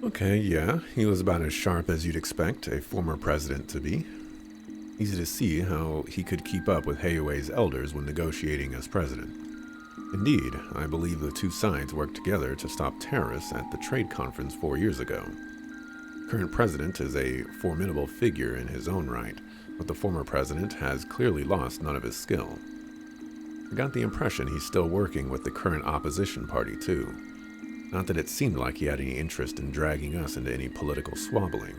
Okay, yeah, he was about as sharp as you'd expect a former president to be. Easy to see how he could keep up with Heiuei's elders when negotiating as president. Indeed, I believe the two sides worked together to stop terrorists at the trade conference 4 years ago. Current president is a formidable figure in his own right, but the former president has clearly lost none of his skill. I got the impression he's still working with the current opposition party, too. Not that it seemed like he had any interest in dragging us into any political squabbling.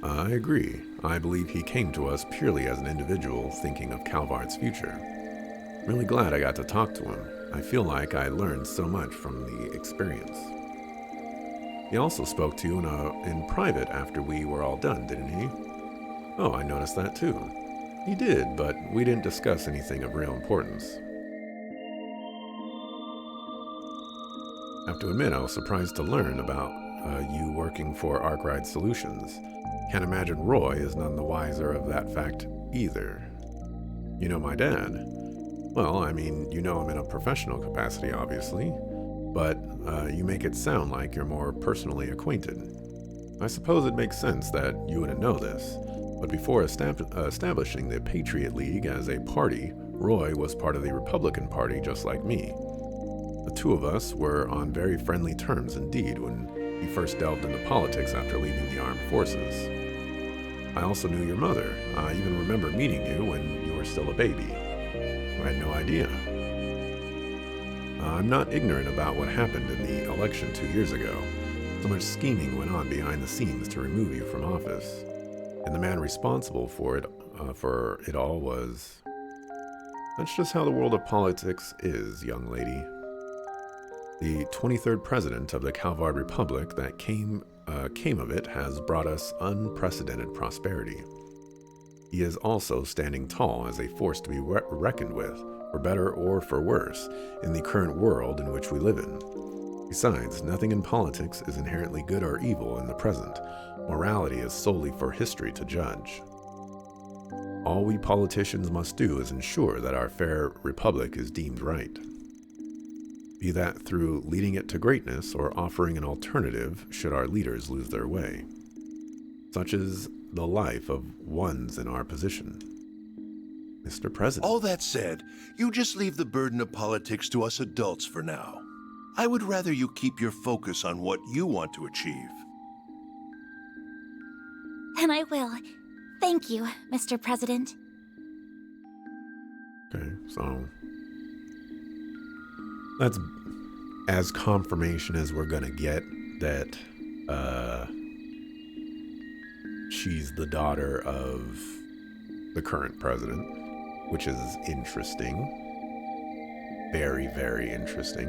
I agree. I believe he came to us purely as an individual thinking of Calvard's future. Really glad I got to talk to him. I feel like I learned so much from the experience. He also spoke to you in private after we were all done, didn't he? Oh, I noticed that too. He did, but we didn't discuss anything of real importance. I have to admit, I was surprised to learn about you working for Arkwright Solutions. Can't imagine Roy is none the wiser of that fact either. You know my dad. Well, I mean, you know him in a professional capacity, obviously, but you make it sound like you're more personally acquainted. I suppose it makes sense that you wouldn't know this, but before establishing the Patriot League as a party, Roy was part of the Republican Party just like me. The two of us were on very friendly terms indeed when he first delved into politics after leaving the armed forces. I also knew your mother. I even remember meeting you when you were still a baby. I had no idea. I'm not ignorant about what happened in the election 2 years ago. So much scheming went on behind the scenes to remove you from office. And the man responsible for it all was... That's just how the world of politics is, young lady. The 23rd president of the Calvard Republic that came of it has brought us unprecedented prosperity. He is also standing tall as a force to be reckoned with, for better or for worse, in the current world in which we live in. Besides, nothing in politics is inherently good or evil in the present. Morality is solely for history to judge. All we politicians must do is ensure that our fair republic is deemed right. Be that through leading it to greatness or offering an alternative should our leaders lose their way. Such is the life of ones in our position. Mr. President. All that said, you just leave the burden of politics to us adults for now. I would rather you keep your focus on what you want to achieve. And I will. Thank you, Mr. President. Okay, so that's as confirmation as we're gonna get that she's the daughter of the current president, which is interesting. Very, very interesting.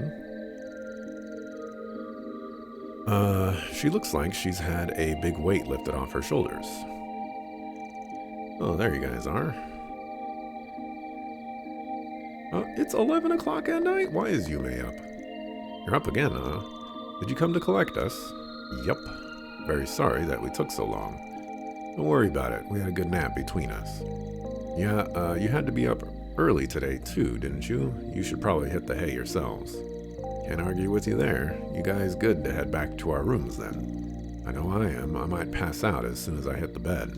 She looks like she's had a big weight lifted off her shoulders. Oh, there you guys are. It's 11 o'clock at night? Why is Yume up? You're up again, huh? Did you come to collect us? Yup. Very sorry that we took so long. Don't worry about it. We had a good nap between us. Yeah, you had to be up early today too, didn't you? You should probably hit the hay yourselves. Can't argue with you there. You guys good to head back to our rooms then. I know I am. I might pass out as soon as I hit the bed.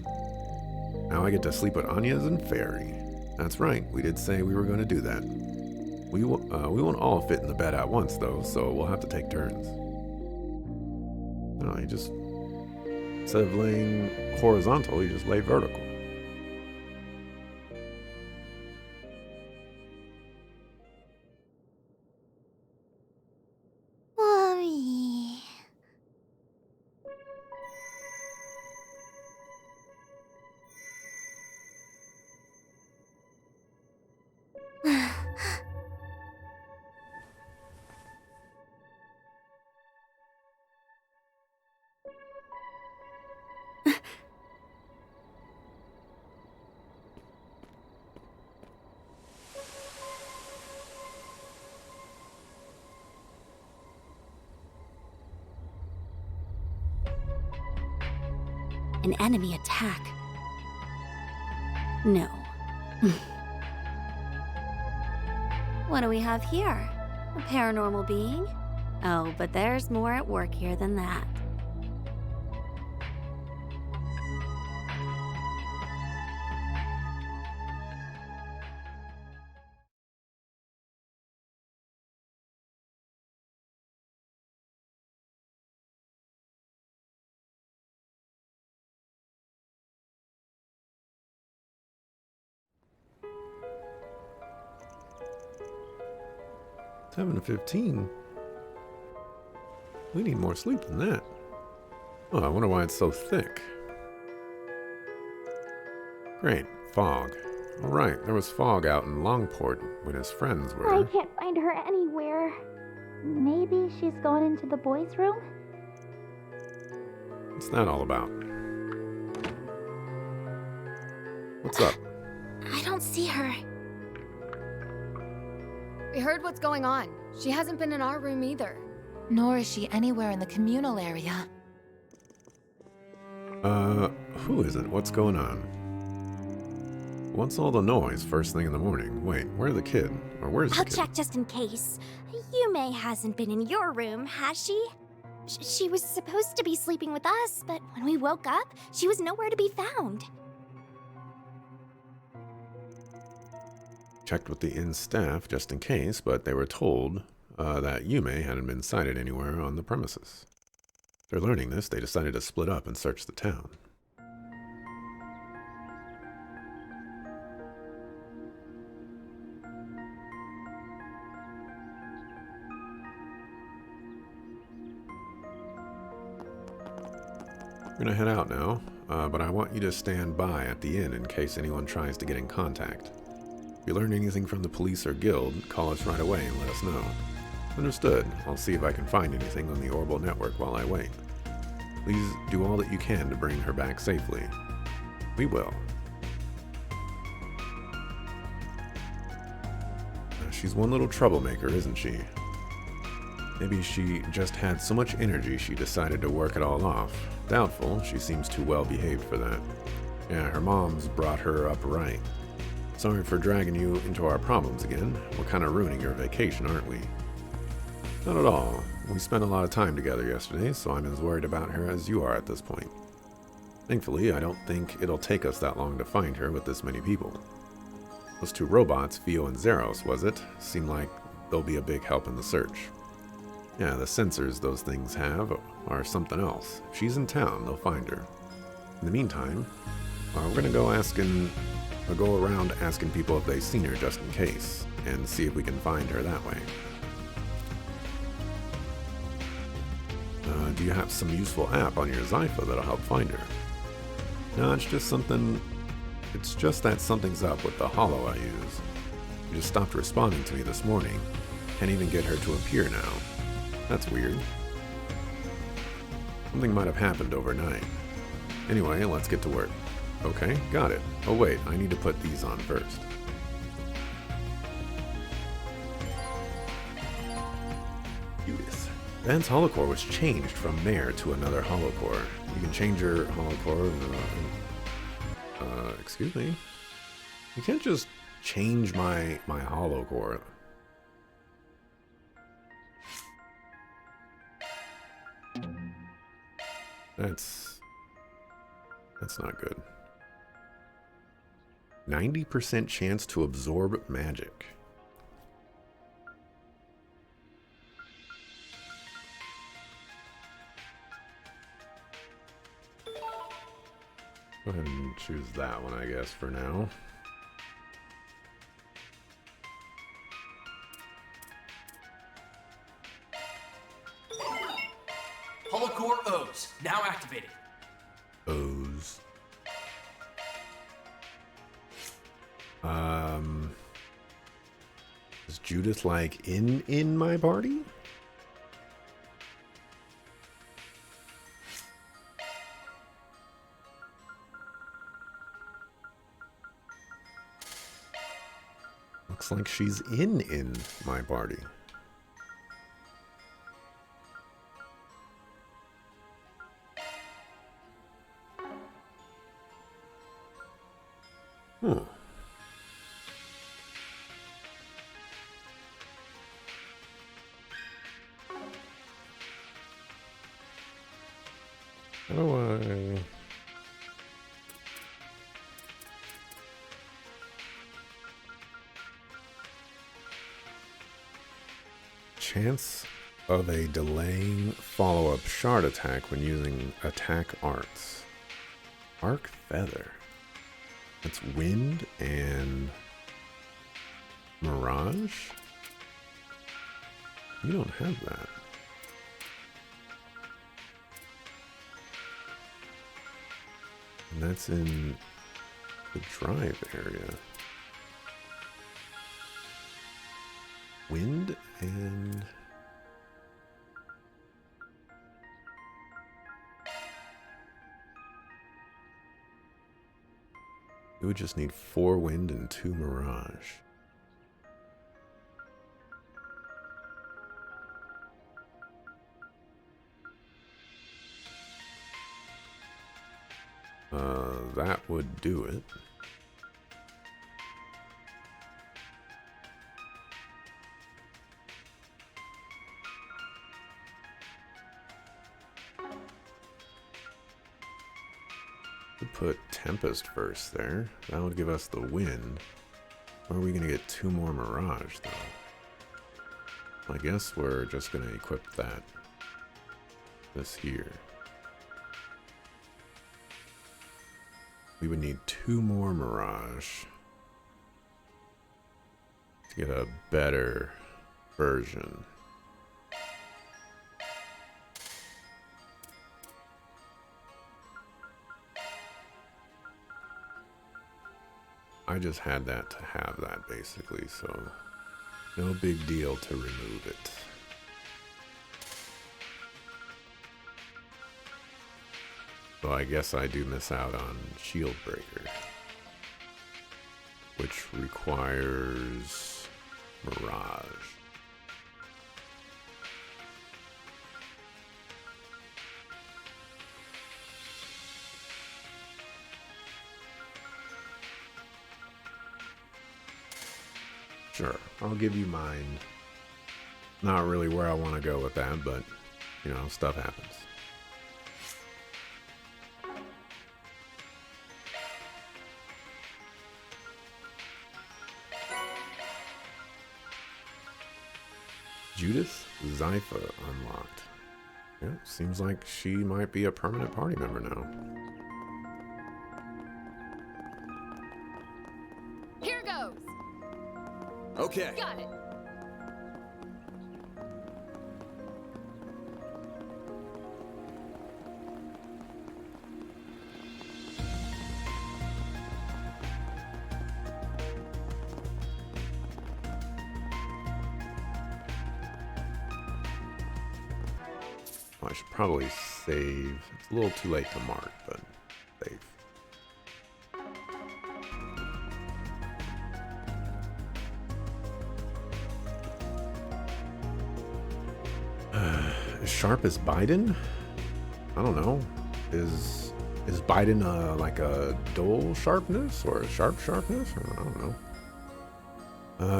Now I get to sleep with Anya's and Fairy. That's right, we did say we were going to do that. We won't all fit in the bed at once though, so we'll have to take turns. No, you just, instead of laying horizontal, you just lay vertical. Mommy. An enemy attack. No. What do we have here? A paranormal being? Oh, but there's more at work here than that. It's 7:15. We need more sleep than that. Oh, I wonder why it's so thick. Great. Fog. All right, there was fog out in Longport when his friends were. I can't find her anywhere. Maybe she's gone into the boys' room? What's that all about? What's up? I don't see her. We heard what's going on. She hasn't been in our room either. Nor is she anywhere in the communal area. Who isn't? What's going on? What's all the noise first thing in the morning? Wait, where's the kid? Or where's the I'll kid? check just in case. Yume hasn't been in your room, has she? She was supposed to be sleeping with us, but when we woke up, she was nowhere to be found. Checked with the inn staff just in case, but they were told that Yume hadn't been sighted anywhere on the premises. After learning this, they decided to split up and search the town. We're gonna head out now, but I want you to stand by at the inn in case anyone tries to get in contact. If you learn anything from the police or guild, call us right away and let us know. Understood. I'll see if I can find anything on the Orbital network while I wait. Please do all that you can to bring her back safely. We will. She's one little troublemaker, isn't she? Maybe she just had so much energy she decided to work it all off. Doubtful, she seems too well behaved for that. Yeah, her mom's brought her up right. Sorry for dragging you into our problems again. We're kind of ruining your vacation, aren't we? Not at all. We spent a lot of time together yesterday, so I'm as worried about her as you are at this point. Thankfully, I don't think it'll take us that long to find her with this many people. Those two robots, Vio and Zeros, was it? Seem like they'll be a big help in the search. Yeah, the sensors those things have are something else. If she's in town, they'll find her. In the meantime, we're gonna go around asking people if they've seen her just in case, and see if we can find her that way. Do you have some useful app on your Zypha that'll help find her? No, it's just that something's up with the holo I use. She just stopped responding to me this morning. Can't even get her to appear now. That's weird. Something might have happened overnight. Anyway, let's get to work. Okay, got it. Oh wait, I need to put these on first. Judas. Van's holocore was changed from Mare to another holocore. You can change your holocore. Excuse me. You can't just change my holocore. That's not good. 90% chance to absorb magic. Go ahead and choose that one, I guess, for now. Holocore O's, now activated. O's. Is Judith like in my party? Looks like she's in my party. Hmm. How do I... Chance of a delaying follow-up shard attack when using attack arts. Arc Feather. That's wind and mirage? You don't have that. And that's in the drive area. Wind and... We would just need 4 wind and 2 mirage. That would do it. Put Tempest first there. That would give us the wind. Or are we going to get 2 more Mirage, though? I guess we're just going to equip that. This here. We would need 2 more Mirage to get a better version. I just had that to have that, basically, so no big deal to remove it. So I guess I do miss out on Shield Breaker, which requires Mirage. Sure, I'll give you mine. Not really where I want to go with that, but, you know, stuff happens. Judith Zypha unlocked. Yeah, seems like she might be a permanent party member now. Here goes. Okay. Got it. Well, I should probably save. It's a little too late to mark, but save. As sharp as Biden? I don't know. Is Biden like a dull sharpness or a sharp sharpness? I don't know.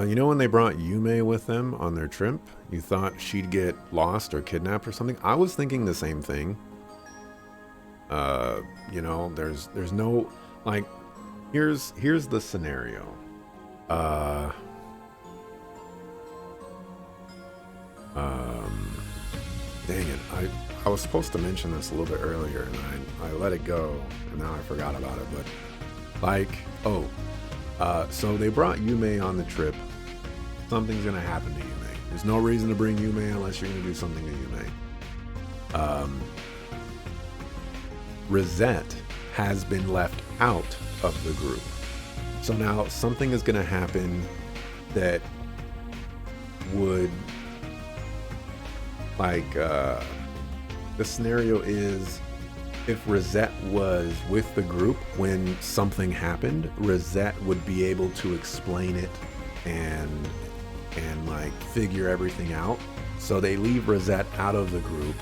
You know when they brought Yume with them on their trip? You thought she'd get lost or kidnapped or something? I was thinking the same thing. You know, there's no, like, here's the scenario. Dang it, I was supposed to mention this a little bit earlier and I let it go and now I forgot about it, but like, so they brought Yume on the trip. Something's gonna happen to Yume. There's no reason to bring Yume unless you're gonna do something to Yume. Rosette has been left out of the group. So now something is gonna happen that would, like, the scenario is if Rosette was with the group when something happened, Rosette would be able to explain it and like figure everything out. So they leave Rosette out of the group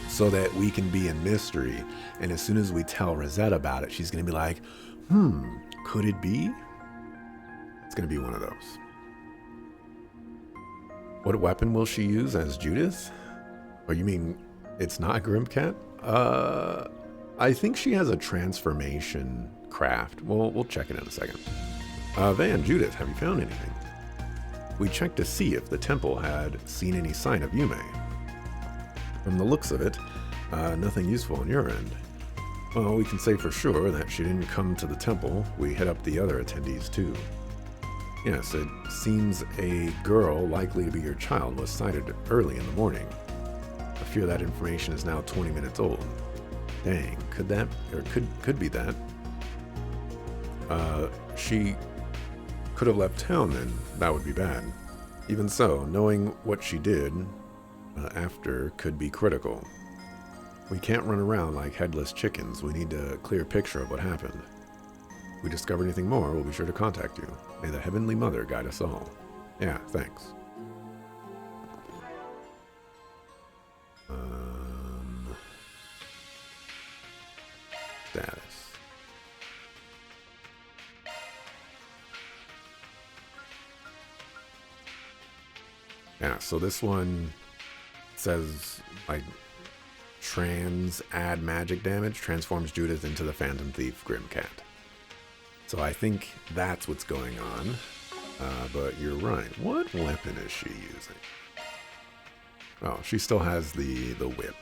so that we can be in mystery. And as soon as we tell Rosette about it, she's gonna be like, could it be? It's gonna be one of those. What weapon will she use as Judith? Or you mean it's not Grimcat? I think she has a transformation craft. We'll check it in a second. Van, Judith, have you found anything? We checked to see if the temple had seen any sign of Yume. From the looks of it, nothing useful on your end. Well, we can say for sure that she didn't come to the temple. We hit up the other attendees too. Yes, it seems a girl likely to be your child was sighted early in the morning. I fear that information is now 20 minutes old. Dang, could that, or could be that. She could have left town then. That would be bad. Even so, knowing what she did after could be critical. We can't run around like headless chickens. We need a clear picture of what happened. If we discover anything more, we'll be sure to contact you. May the Heavenly Mother guide us all. Yeah, thanks. Status. Yeah, so this one says, like, add magic damage, transforms Judith into the Phantom Thief Grimcat. So I think that's what's going on. But you're right. What weapon is she using? Oh, she still has the whip.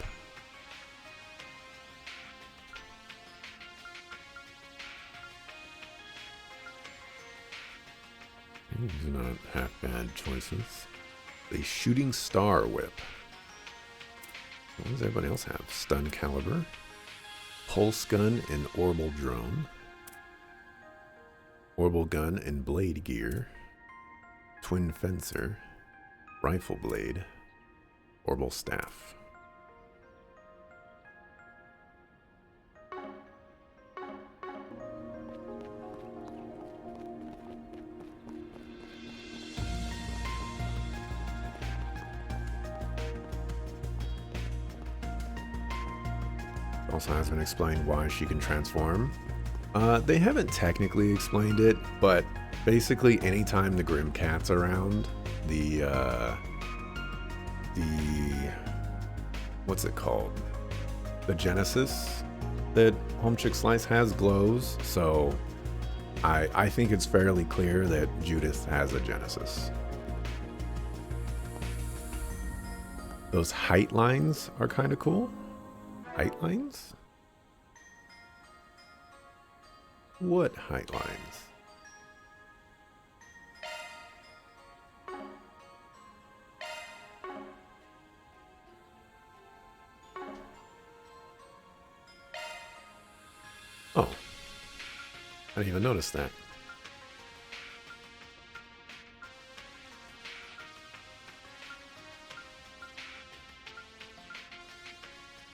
These do not have bad choices. The Shooting Star Whip. What does everybody else have? Stun Caliber, Pulse Gun and Orbital Drone, Orbital Gun and Blade Gear, Twin Fencer, Rifle Blade, Orbital Staff. Also has been explained why she can transform. They haven't technically explained it, but basically anytime the Grimcat's around, the what's it called? The Genesis that Home Chick Slice has glows, so I think it's fairly clear that Judith has a Genesis. Those height lines are kind of cool. Height lines? What height lines? Oh. I didn't even notice that.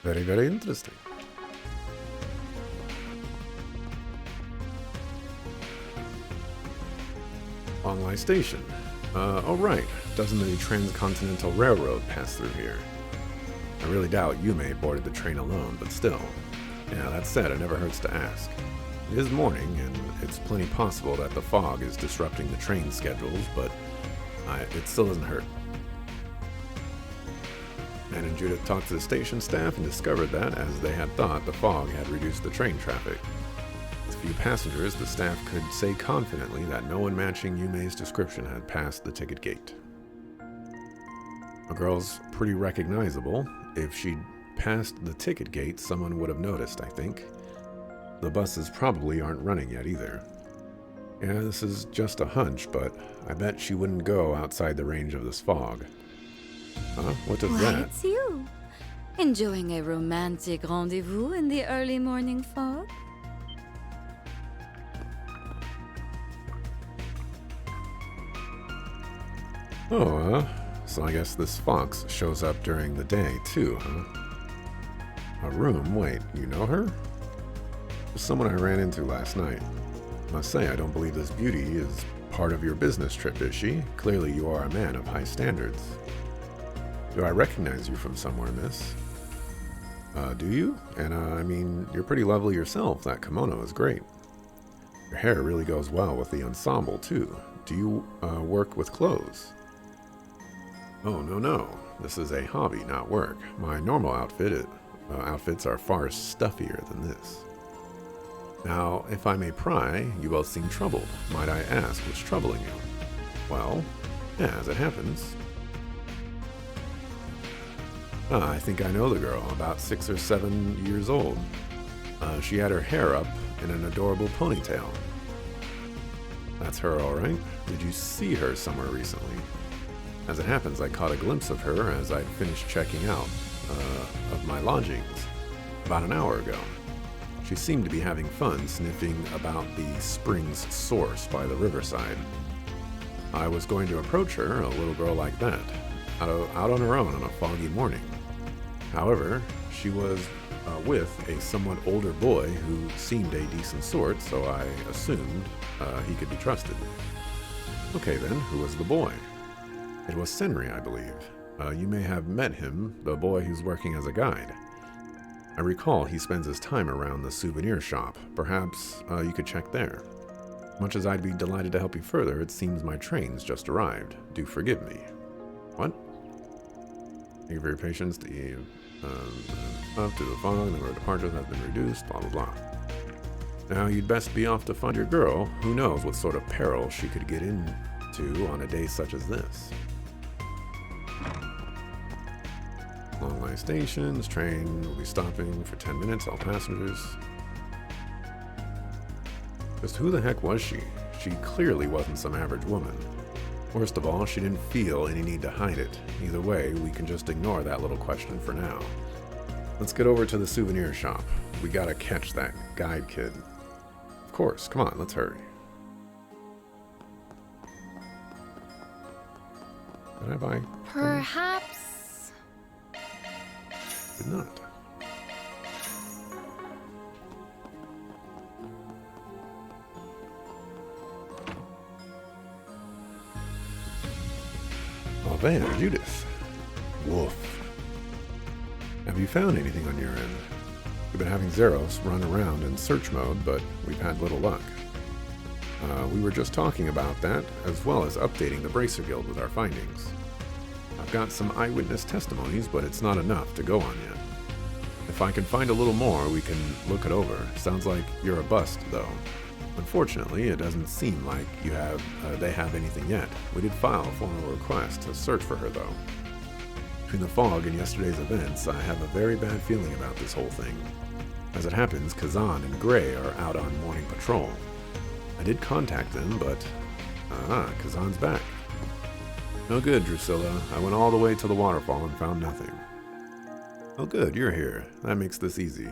Very, very interesting. Longline Station. Oh right, doesn't the Transcontinental Railroad pass through here? I really doubt Yume boarded the train alone, but still. Yeah, that said, it never hurts to ask. It is morning, and it's plenty possible that the fog is disrupting the train schedules, but it still doesn't hurt. Anne and Judith talked to the station staff and discovered that, as they had thought, the fog had reduced the train traffic. With few passengers, the staff could say confidently that no one matching Yume's description had passed the ticket gate. The girl's pretty recognizable. If she'd passed the ticket gate, someone would have noticed, I think. The buses probably aren't running yet either. Yeah, this is just a hunch, but I bet she wouldn't go outside the range of this fog. Huh? What does Why, that? it's you. Enjoying a romantic rendezvous in the early morning fog? Oh, so I guess this fox shows up during the day, too, huh? A room? Wait, you know her? Someone I ran into last night. Must say, I don't believe this beauty is part of your business trip, is she? Clearly you are a man of high standards. Do I recognize you from somewhere, miss? Do you? And, I mean, you're pretty lovely yourself. That kimono is great. Your hair really goes well with the ensemble, too. Do you, work with clothes? Oh, no. This is a hobby, not work. My normal outfit outfits are far stuffier than this. Now, if I may pry, you both seem troubled. Might I ask what's troubling you? Well, yeah, as it happens. I think I know the girl, about 6 or 7 years old. She had her hair up in an adorable ponytail. That's her, all right. Did you see her somewhere recently? As it happens, I caught a glimpse of her as I'd finished checking out of my lodgings about an hour ago. She seemed to be having fun sniffing about the spring's source by the riverside. I was going to approach her, a little girl like that, out on her own on a foggy morning. However, she was with a somewhat older boy who seemed a decent sort, so I assumed he could be trusted. Okay then, who was the boy? It was Senri, I believe. You may have met him, the boy who's working as a guide. I recall he spends his time around the souvenir shop. Perhaps you could check there. Much as I'd be delighted to help you further, it seems my train's just arrived. Do forgive me. What? Thank you for your patience. Up to the fog, the number of departures has been reduced, blah, blah, blah. Now, you'd best be off to find your girl. Who knows what sort of peril she could get into on a day such as this. Long line stations, train will be stopping for 10 minutes, all passengers. Just who the heck was she? She clearly wasn't some average woman. Worst of all, she didn't feel any need to hide it. Either way, we can just ignore that little question for now. Let's get over to the souvenir shop. We gotta catch that guide kid. Of course, come on, let's hurry. Did I buy? Perhaps. Did not. Oh man, Judith. Woof. Have you found anything on your end? We've been having Zeros run around in search mode, but we've had little luck. We were just talking about that, as well as updating the Bracer Guild with our findings. I've got some eyewitness testimonies, but it's not enough to go on yet. If I can find a little more, we can look it over. Sounds like you're a bust, though. Unfortunately, it doesn't seem like they have anything yet. We did file a formal request to search for her, though. Between the fog and yesterday's events, I have a very bad feeling about this whole thing. As it happens, Kazan and Gray are out on morning patrol. I did contact them, but... Kazan's back. No good, Drusilla. I went all the way to the waterfall and found nothing. Oh good, you're here. That makes this easy.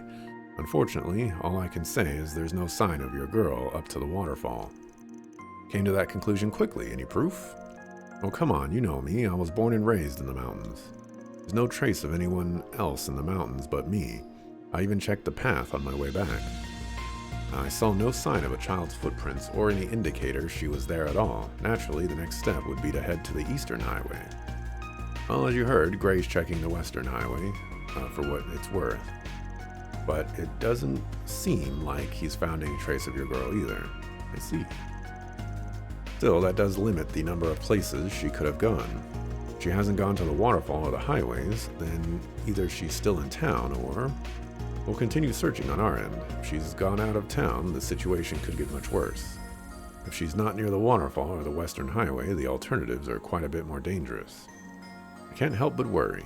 Unfortunately, all I can say is there's no sign of your girl up to the waterfall. Came to that conclusion quickly. Any proof? Oh come on, you know me. I was born and raised in the mountains. There's no trace of anyone else in the mountains but me. I even checked the path on my way back. I saw no sign of a child's footprints or any indicator she was there at all. Naturally, the next step would be to head to the eastern highway. Well, as you heard, Gray's checking the western highway, for what it's worth. But it doesn't seem like he's found any trace of your girl either. I see. Still, that does limit the number of places she could have gone. If she hasn't gone to the waterfall or the highways, then either she's still in town or... we'll continue searching on our end. If she's gone out of town, the situation could get much worse. If she's not near the waterfall or the western highway, the alternatives are quite a bit more dangerous. I can't help but worry.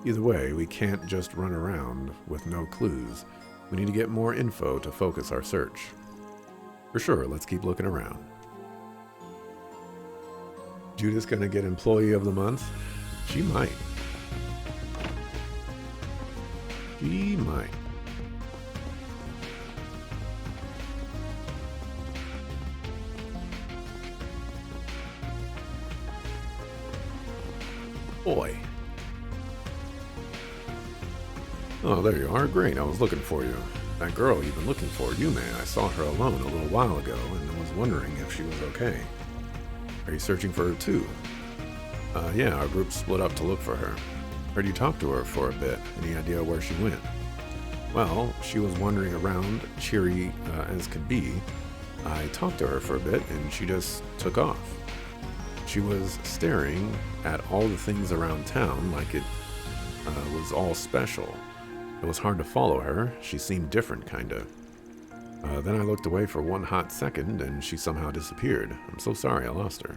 Either way, we can't just run around with no clues. We need to get more info to focus our search. For sure, let's keep looking around. Judith's gonna get Employee of the Month? She might. She might. Boy. Oh, there you are. Great. I was looking for you. That girl you've been looking for, Yume. I saw her alone a little while ago and was wondering if she was okay. Are you searching for her too? Yeah, our group split up to look for her. Heard you talk to her for a bit. Any idea where she went? Well, she was wandering around, cheery as could be. I talked to her for a bit and she just took off. She was staring at all the things around town like it was all special. It was hard to follow her. She seemed different, kinda. Then I looked away for one hot second, and she somehow disappeared. I'm so sorry I lost her.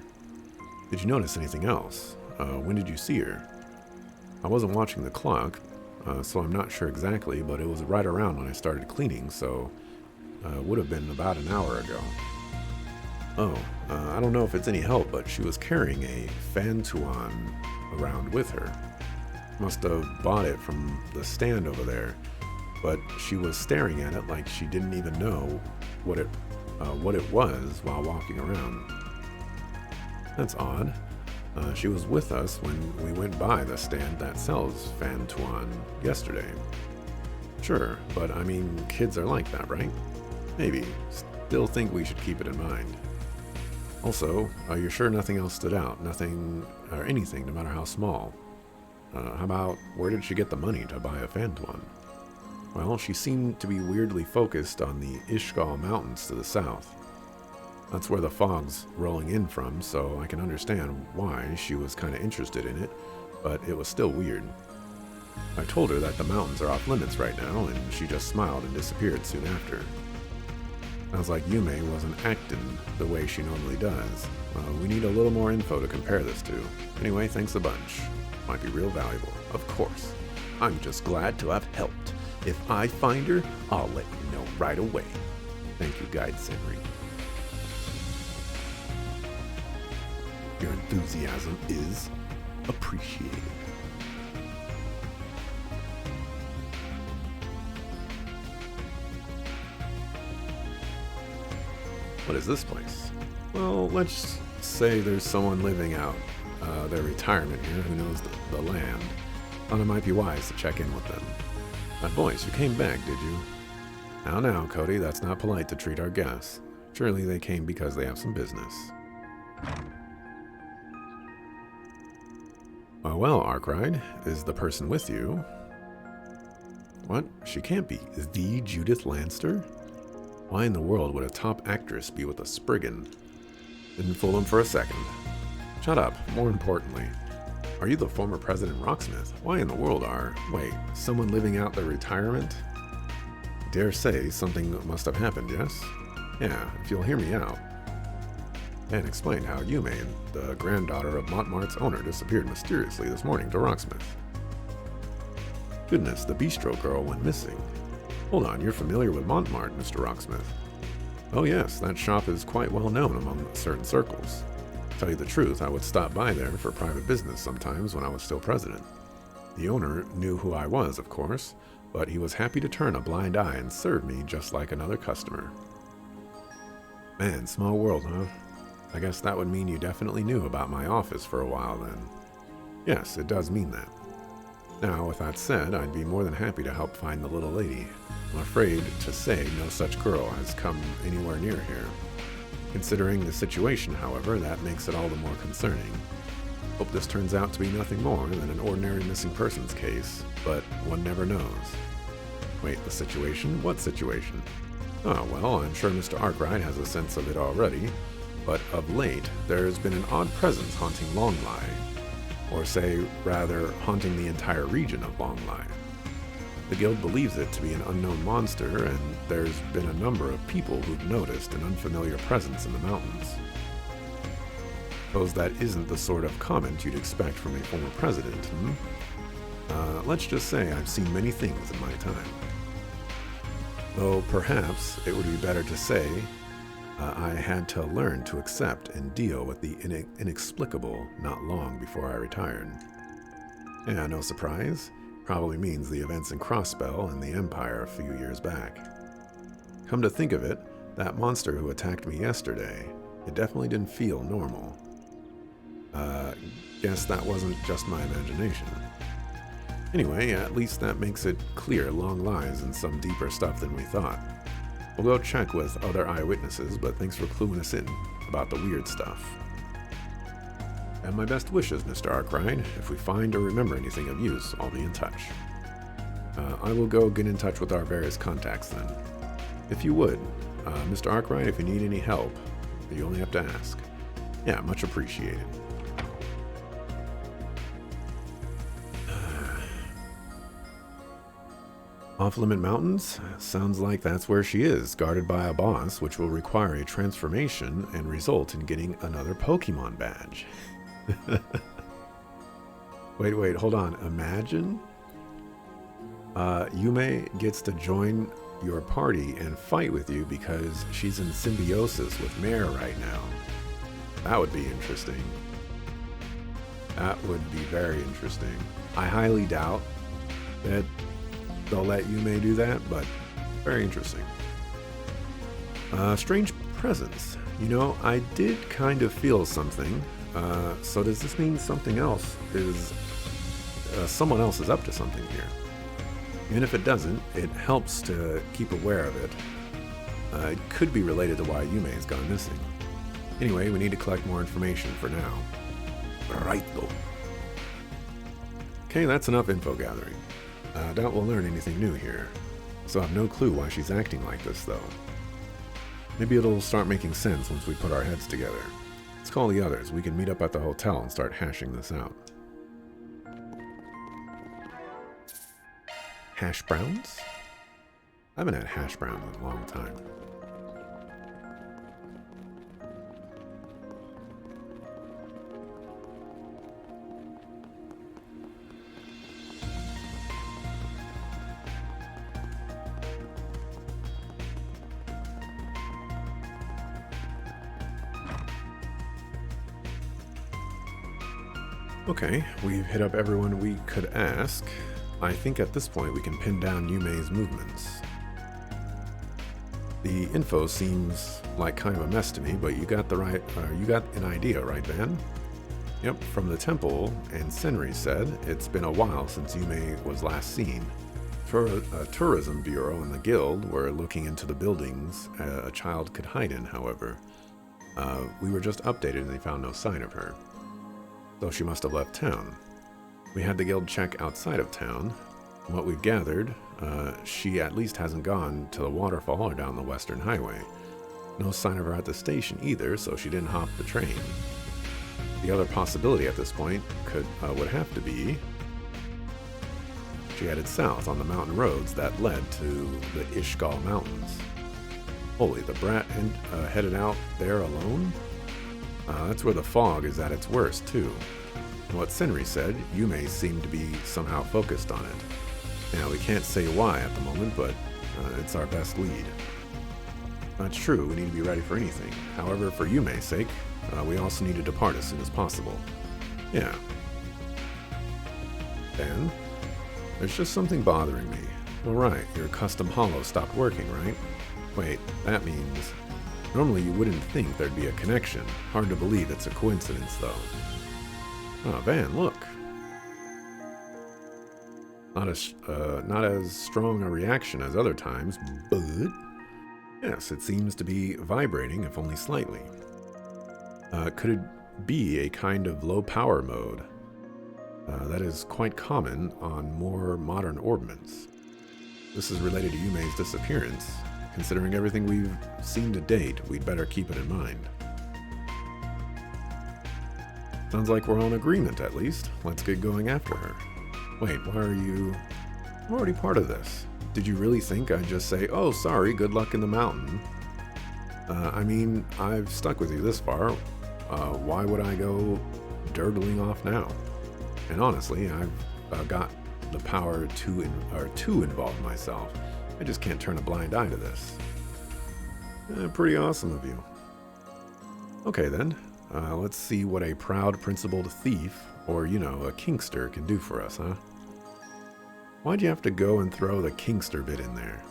Did you notice anything else? When did you see her? I wasn't watching the clock, so I'm not sure exactly, but it was right around when I started cleaning, so it would have been about an hour ago. Oh, I don't know if it's any help, but she was carrying a Fantuan around with her. Must have bought it from the stand over there, but she was staring at it like she didn't even know what it was while walking around. That's odd. She was with us when we went by the stand that sells Fantuan yesterday. Sure, but I mean, kids are like that, right? Maybe. Still think we should keep it in mind. Also, you're sure nothing else stood out? Nothing, or anything, no matter how small? How about, where did she get the money to buy a Fantuan? Well, she seemed to be weirdly focused on the Ishgal Mountains to the south. That's where the fog's rolling in from, so I can understand why she was kind of interested in it, but it was still weird. I told her that the mountains are off limits right now, and she just smiled and disappeared soon after. Sounds like Yume wasn't acting the way she normally does. We need a little more info to compare this to. Anyway, thanks a bunch. Might be real valuable. Of course. I'm just glad to have helped. If I find her, I'll let you know right away. Thank you, Guide Senri. Your enthusiasm is appreciated. What is this place? Well, let's say there's someone living out their retirement here who knows the land. Thought it might be wise to check in with them. Boys, you came back, did you? Now, Cody, that's not polite to treat our guests. Surely they came because they have some business. Well, Arkwright, is the person with you? What? She can't be. Is the Judith Lanster? Why in the world would a top actress be with a Spriggan? Didn't fool him for a second. Shut up. More importantly, are you the former President Rocksmith? Why in the world wait, someone living out their retirement? Dare say something must have happened, yes? Yeah, if you'll hear me out. And explain how Yume, the granddaughter of Montmart's owner, disappeared mysteriously this morning to Rocksmith. Goodness, the bistro girl went missing. Hold on, you're familiar with Montmartre, Mr. Rocksmith? Oh yes, that shop is quite well known among certain circles. To tell you the truth, I would stop by there for private business sometimes when I was still president. The owner knew who I was, of course, but he was happy to turn a blind eye and serve me just like another customer. Man, small world, huh? I guess that would mean you definitely knew about my office for a while then. Yes, it does mean that. Now, with that said, I'd be more than happy to help find the little lady. I'm afraid to say no such girl has come anywhere near here. Considering the situation, however, that makes it all the more concerning. Hope this turns out to be nothing more than an ordinary missing persons case, but one never knows. Wait, the situation? What situation? Oh, well, I'm sure Mr. Arkwright has a sense of it already, but of late, there's been an odd presence haunting Longlai, or say, rather, haunting the entire region of Longlai. The guild believes it to be an unknown monster, and there's been a number of people who've noticed an unfamiliar presence in the mountains. Suppose that isn't the sort of comment you'd expect from a former president, Let's just say I've seen many things in my time. Though perhaps it would be better to say I had to learn to accept and deal with the inexplicable not long before I retired. Yeah, no surprise. Probably means the events in Crossbell and the Empire a few years back. Come to think of it, that monster who attacked me yesterday, it definitely didn't feel normal. Guess that wasn't just my imagination. Anyway, at least that makes it clear Long lies in some deeper stuff than we thought. We'll go check with other eyewitnesses, but thanks for cluing us in about the weird stuff. And my best wishes, Mr. Arkwright. If we find or remember anything of use, I'll be in touch. I will go get in touch with our various contacts then. If you would, Mr. Arkwright, if you need any help, you only have to ask. Yeah, much appreciated. Off-limit mountains? Sounds like that's where she is, guarded by a boss, which will require a transformation and result in getting another Pokemon badge. Wait, hold on. Imagine Yume gets to join your party and fight with you because she's in symbiosis with Mare right now. That would be interesting. That would be very interesting. I highly doubt that they'll let Yume do that, but very interesting. Strange presence. You know, I did kind of feel something. So does this mean something else is... someone else is up to something here? Even if it doesn't, it helps to keep aware of it. It could be related to why Yume has gone missing. Anyway, we need to collect more information for now. Righto. Okay, that's enough info gathering. I doubt we'll learn anything new here. So I have no clue why she's acting like this, though. Maybe it'll start making sense once we put our heads together. Let's call the others. We can meet up at the hotel and start hashing this out. Hash browns? I haven't had hash browns in a long time. Okay, we've hit up everyone we could ask. I think at this point we can pin down Yume's movements. The info seems like kind of a mess to me, but you got an idea, right, Van? Yep, from the temple, and Senri said it's been a while since Yume was last seen. A tourism bureau and the guild were looking into the buildings a child could hide in, however. We were just updated and they found no sign of her. So she must have left town. We had the guild check outside of town. From what we've gathered, she at least hasn't gone to the waterfall or down the western highway. No sign of her at the station either, so she didn't hop the train. The other possibility at this point would have to be she headed south on the mountain roads that led to the Ishgal Mountains. Holy, the brat headed out there alone? That's where the fog is at its worst, too. And what Senri said, Yume seemed to be somehow focused on it. Now, we can't say why at the moment, but it's our best lead. That's true, we need to be ready for anything. However, for Yume's sake, we also need to depart as soon as possible. Yeah. Dan? There's just something bothering me. All right, your custom holo stopped working, right? Wait, that means... Normally you wouldn't think there'd be a connection. Hard to believe it's a coincidence, though. Oh, Van, look. Not as strong a reaction as other times, but... Yes, it seems to be vibrating, if only slightly. Could it be a kind of low-power mode? That is quite common on more modern orbments. This is related to Yume's disappearance. Considering everything we've seen to date, we'd better keep it in mind. Sounds like we're on agreement, at least. Let's get going after her. Wait, why are you... I'm already part of this. Did you really think I'd just say, oh, sorry, good luck in the mountain? I mean, I've stuck with you this far. Why would I go dirtling off now? And honestly, I've got the power to involve myself. I just can't turn a blind eye to this. Pretty awesome of you. Okay then, let's see what a proud principled thief, or you know, a kinkster can do for us, huh? Why'd you have to go and throw the kinkster bit in there?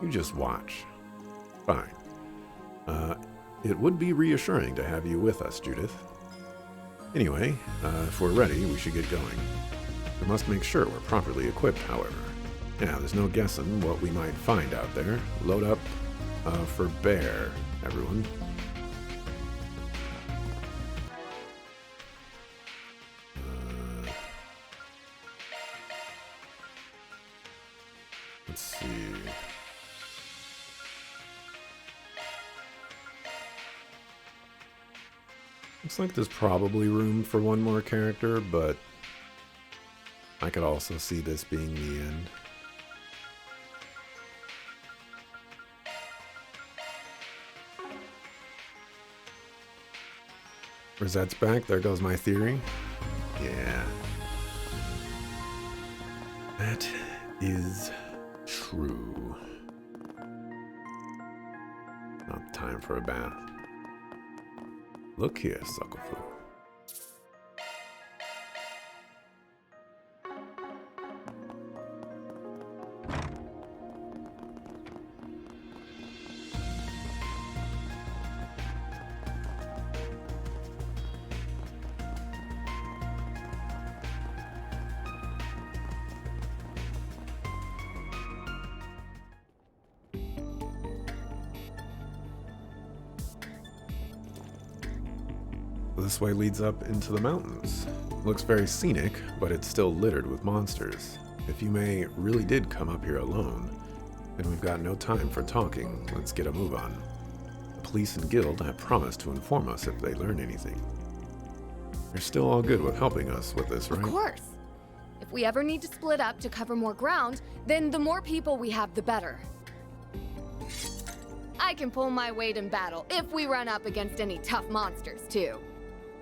You just watch. Fine. It would be reassuring to have you with us, Judith. Anyway, if we're ready, we should get going. We must make sure we're properly equipped, however. Yeah, there's no guessing what we might find out there. Load up for bear, everyone. Let's see. Looks like there's probably room for one more character, but I could also see this being the end. Rosette's back. There goes my theory. Yeah. That is true. Not time for a bath. Look here, Suckerfu. This way leads up into the mountains. Looks very scenic, but it's still littered with monsters. If you may really did come up here alone, then we've got no time for talking. Let's get a move on. The police and guild have promised to inform us if they learn anything. You're still all good with helping us with this, right? Of course. If we ever need to split up to cover more ground, then the more people we have, the better. I can pull my weight in battle if we run up against any tough monsters, too.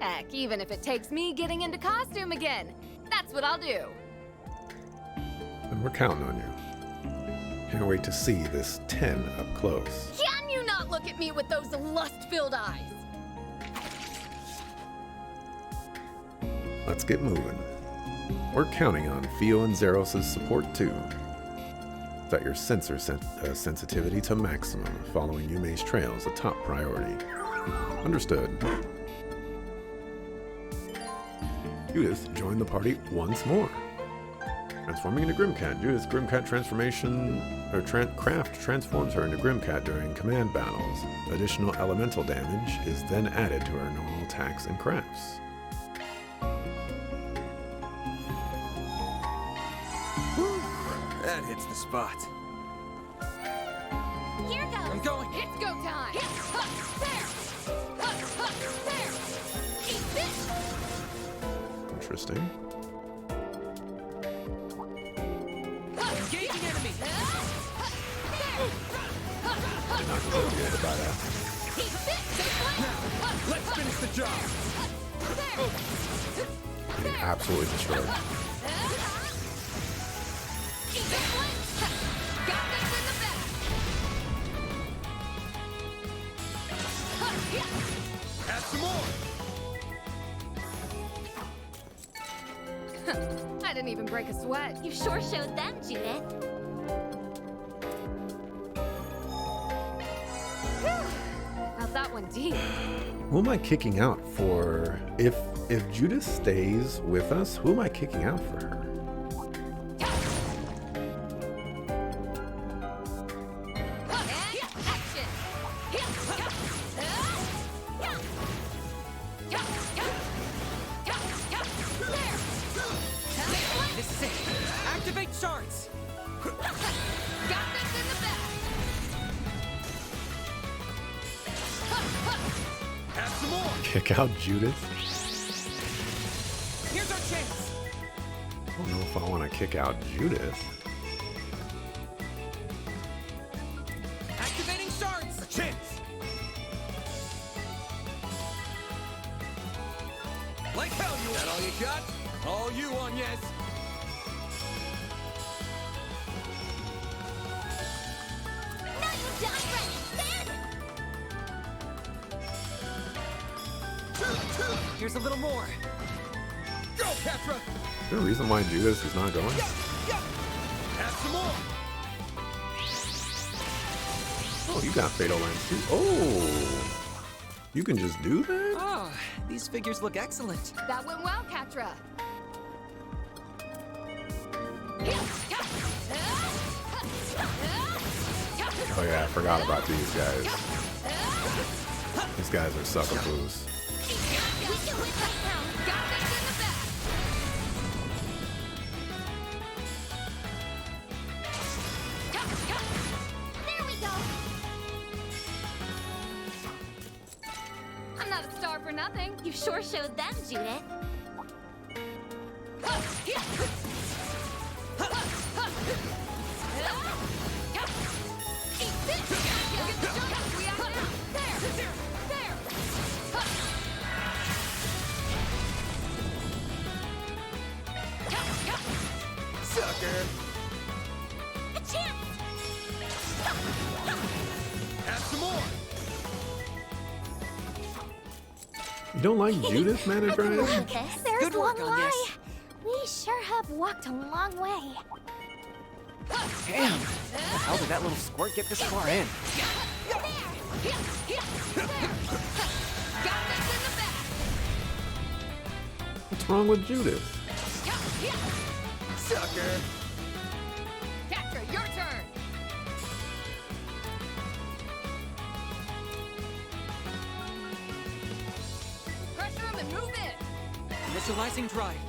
Heck, even if it takes me getting into costume again. That's what I'll do. And we're counting on you. Can't wait to see this 10 up close. Can you not look at me with those lust-filled eyes? Let's get moving. We're counting on Theo and Zeros' support too. Set your sensor sensitivity to maximum. Following Yume's trail is a top priority. Understood. Judith joined the party once more. Transforming into Grimcat. Judith's Grimcat craft transforms her into Grimcat during command battles. Additional elemental damage is then added to her normal attacks and crafts. That hits the spot. Here goes. I'm going. It's go time! There! There! Eat this! Interesting. Engaging enemy. Did not know you had to buy that. Let's finish the job. Getting absolutely destroyed. Add some more. I didn't even break a sweat. You sure showed them, Judith. How's that one deep? Who am I kicking out for? If Judith stays with us, who am I kicking out for her? This is it. Activate shards. Got this in the bag. Add some more. Kick out Judith? Here's our chance. I don't know if I want to kick out Judith. Activating shards. A chance. Like hell, you. That all you got? All you on, yes. No, you done right. Here's a little more. Go, Petra. Is there a reason why Judith is not going? Add some more. Oh, you got Fatal Lance too. Oh! You can just do that? Ah, these figures look excellent. That went well, Katra. Oh yeah, I forgot about these guys. These guys are sucker blues. We can win right now. Got this in the bag. There we go. I'm not a star for nothing. You sure showed them, Judith. You don't like Judith, man, I can Brian? live with this. There's Good work, Long Agnes. Lai. We sure have walked a long way. Damn! How did that little squirt get this far in? What's wrong with Judith? Sucker! Catcher, your turn. Pressure him and move in. Initializing drive.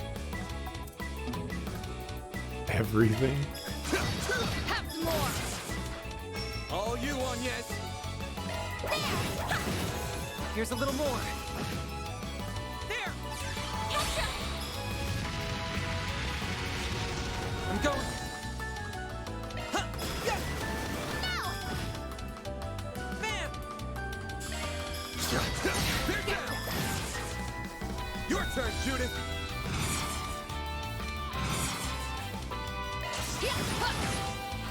Everything? Have some more. All you, Agnes. Here's a little more. There! I'm going. Huh, yeah. Bam! They're down. Your turn, Judith.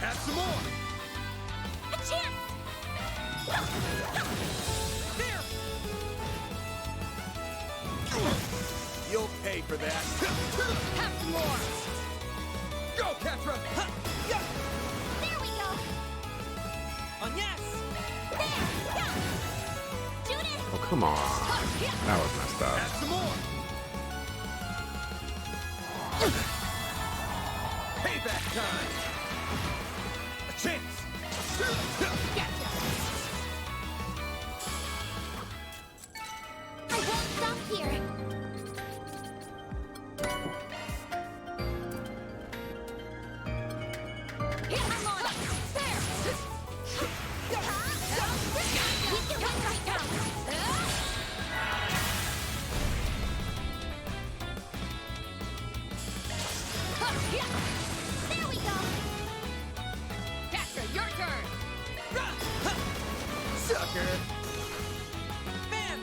Have some more. A chance! There. You'll pay for that. Have some more. Go, Ketra! Huh, yeah. There we go! Agnes! There! Go! Judith! Oh, come on. That was messed up. Have some more. Payback time. A chance. I won't stop here! I'm on it! There! We can win right now! There we go! Catcher, your turn. Sucker. Bam.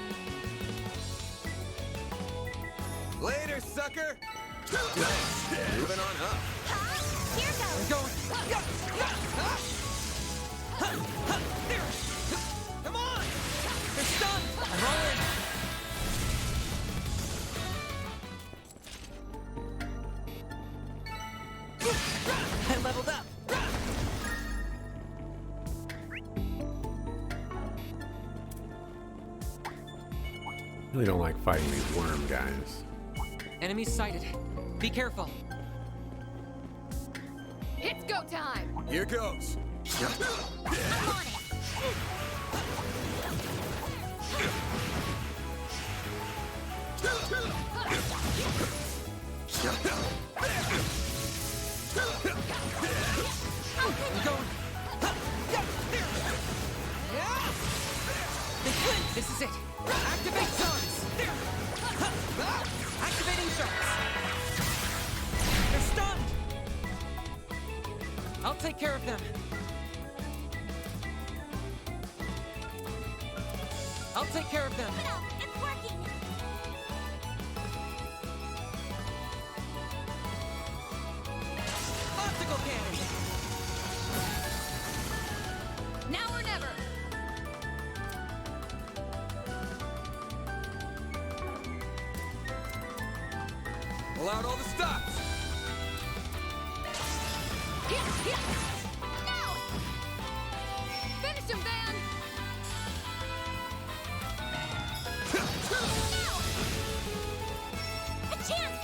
Later, sucker. Moving on up. Here goes! I'm going. There. Come on. They're stunned. I'm all in. I leveled up. Really don't like fighting these worm guys. Enemies sighted. Be careful. It's go time. Here goes. I'm on it! I'm going. This is it. Activate zones. There. Activating zones. They're stunned. I'll take care of them. I'll take care of them. No, it's working! Obstacle cannon. Now or never. Pull out all the stops. No! Finish him, Van. A chance!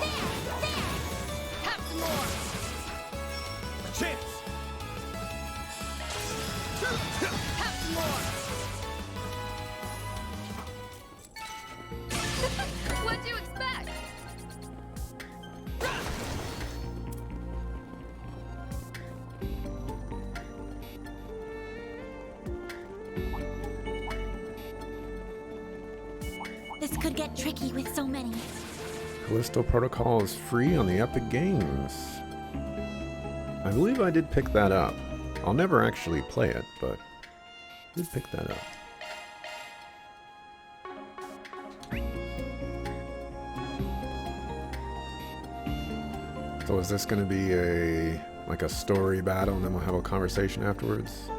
There! Have some more. A chance. Have some more. What'd you expect? This could get tricky with so many. Callisto Protocol is free on the Epic Games. I believe I did pick that up. I'll never actually play it, but I did pick that up. So is this going to be like a story battle and then we'll have a conversation afterwards?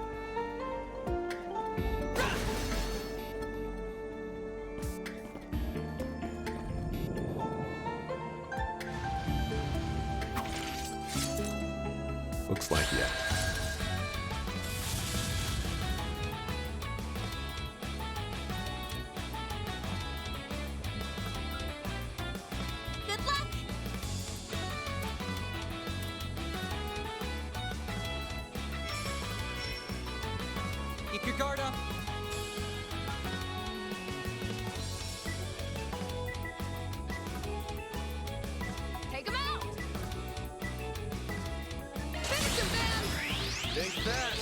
looks like yet. Good luck! Keep your guard up. Take him out! Finish him, man! Take that!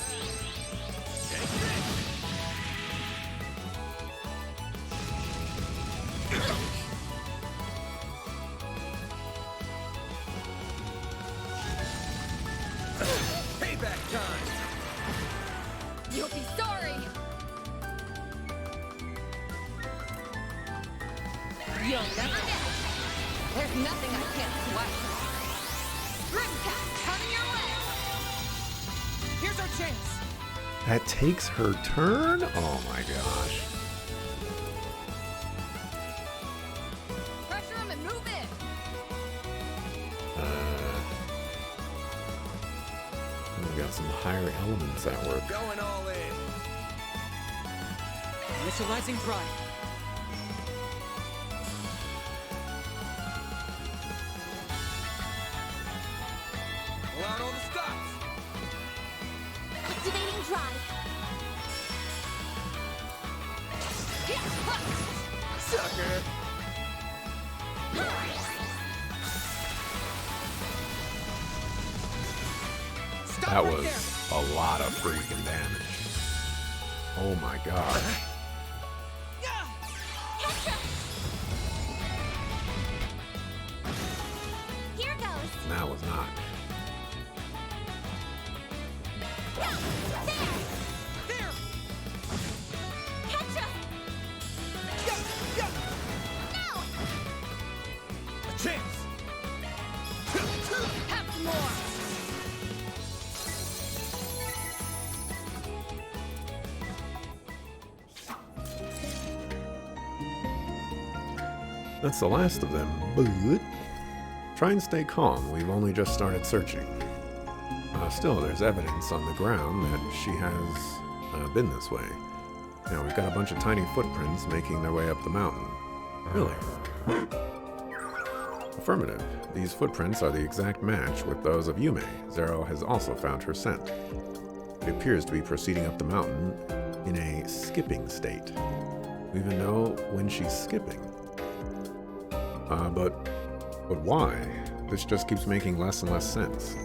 Payback time. You'll be sorry! You'll never get it! There's nothing I can't swipe. Rimcat coming your way! Here's our chance. That takes her turn? Oh my gosh. Pressure him and move in! We got some higher elements at work. Going all in. Initializing drive. Pull out all the stops. Activating drive. Sucker. Stop That right was there. a lot of freaking damage. Oh my god. Here goes. That was not. There. Petra! No! A chance. Have some more! That's the last of them, but try and stay calm. We've only just started searching. Still, there's evidence on the ground that she has been this way. Now, we've got a bunch of tiny footprints making their way up the mountain. Really? Affirmative. These footprints are the exact match with those of Yume. Zero has also found her scent. It appears to be proceeding up the mountain in a skipping state. We even know when she's skipping. But why? This just keeps making less and less sense.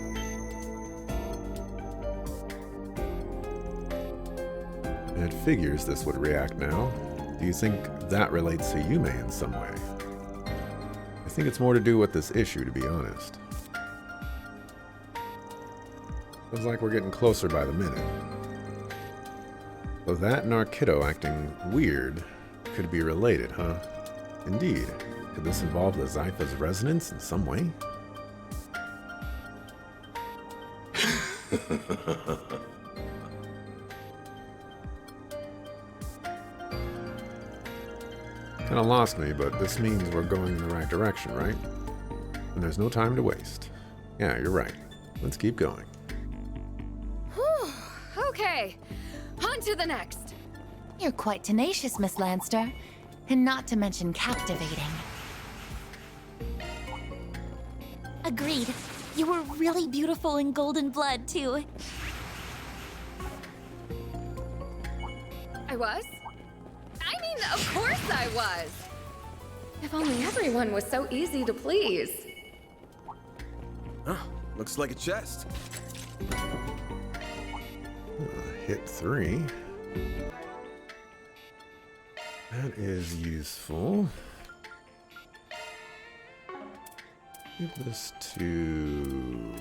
It figures this would react now. Do you think that relates to Yume in some way? I think it's more to do with this issue, to be honest. Feels like we're getting closer by the minute. So that and Arkido acting weird could be related, huh? Indeed. Could this involve the Zypha's resonance in some way? Kinda lost me, but this means we're going in the right direction, right? And there's no time to waste. Yeah, you're right. Let's keep going. Whew. Okay, on to the next. You're quite tenacious, Miss Lanster. And not to mention captivating. Agreed. You were really beautiful in golden blood, too. I was? I mean, of course I was! If only everyone was so easy to please. Huh, looks like a chest. Hit 3. That is useful. Give this to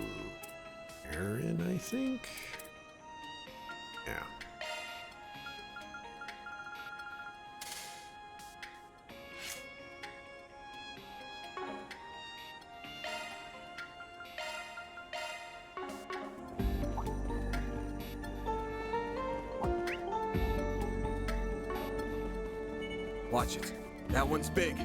Aaron, I think. Yeah. Watch it. That one's big.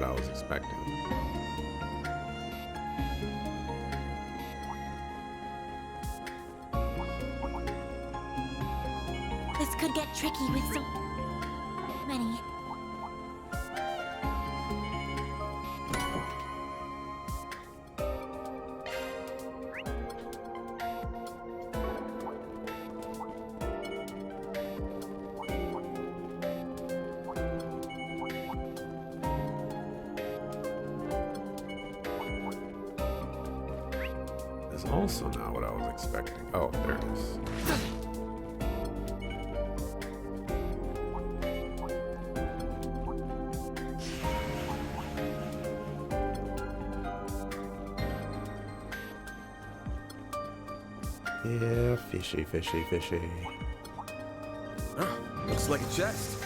what I was expecting. This could get tricky with so many. Is also not what I was expecting. Oh, there it is. Yeah, fishy, fishy, fishy. Looks like a chest.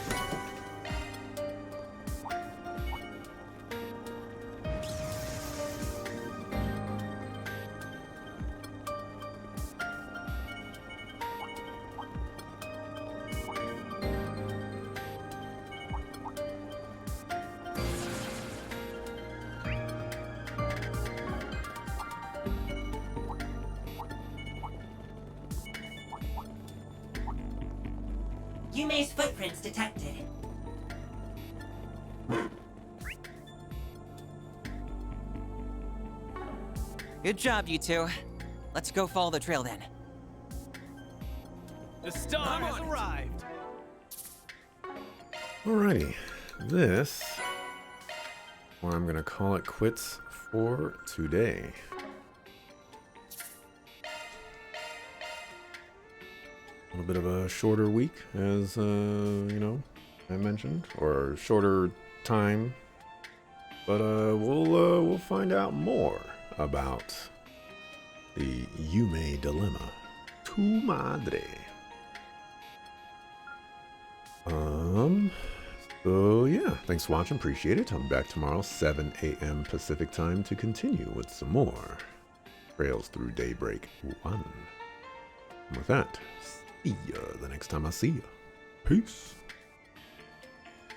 Yume's footprints detected. Good job, you two. Let's go follow the trail then. The star has arrived. Alrighty, this, or I'm gonna call it quits for today. A little bit of a shorter week, as you know, I mentioned, or shorter time, but we'll find out more about the Yume dilemma. Tu madre. So yeah, thanks for watching, appreciate it. I'm back tomorrow, 7 a.m. Pacific time, to continue with some more Trails Through Daybreak 1. And with that, see ya the next time I see ya. Peace.